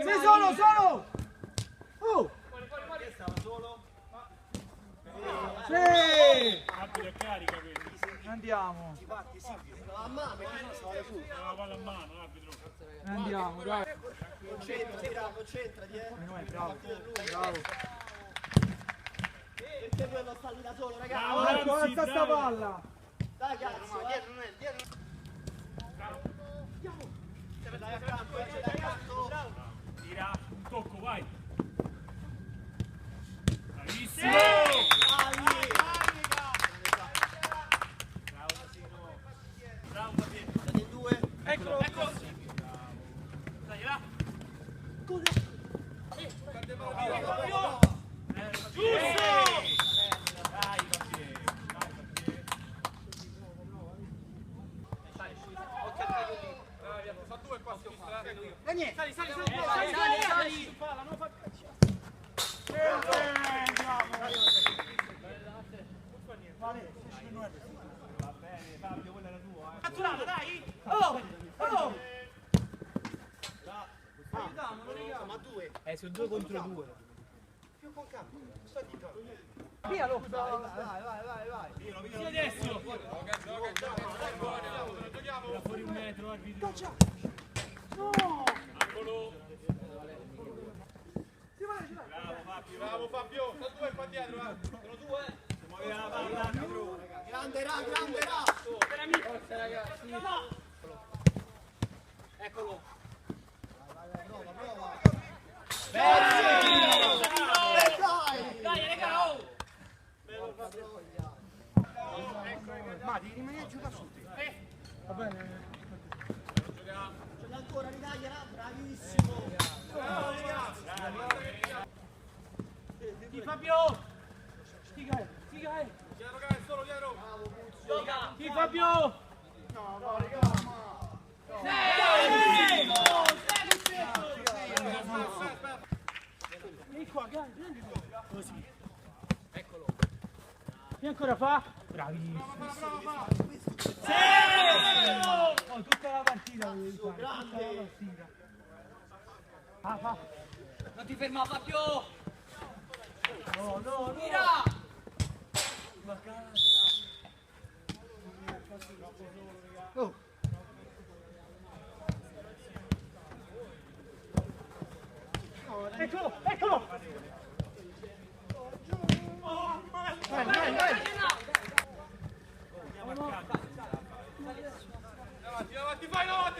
Sei solo! Oh! Stava solo. Sì! Abile carica quindi. Andiamo. A mano, no, stava su. La palla a mano, arbitro. Andiamo, dai. Concentrati, Bravo. Bravo. Perché quello sta lì da solo, ragazzi. Bravo. Marco, alza sta palla. Dai, cazzo, dietro non è, dietro. Dai accanto, dai accanto. Tira, un tocco, vai. Bravissimo. Bravo, Fabietto. State in due. Eccolo. Dai, là. Giusto! Dai, Fabietto. Dai, sali. Va bene, Fabio, quella era tua. Catturato, dai. Oh! Ma due. Sono 2 contro 2. Più con capo. Sta di capo. Via lo. Vai. Sì, adesso. Tira fuori un metro, arbitro. No! Angolo. Bravo Fabio. Sono due qua dietro, Sono due. Si muove la palla, arbitro. Grande Ra. Forza ragazzi. Eccolo. Prova. Dai, raga, oh. Ma devi rimanere a giocare su te. Va bene. C'è ancora, ridaglia, bravissimo. Di Fabio. Stiga. Dietro. Gioca. Di Fabio. No, raga, Vieni qua, prendi tu. Così. Eccolo. E ancora fa? Bravissimo. Sì! Oh, tutta la partita devi fare. Tutta la partita. Fa. Non ti ferma, Fabio. No. Tira. Oh. Eccolo! Vai! Avanti, vai, avanti,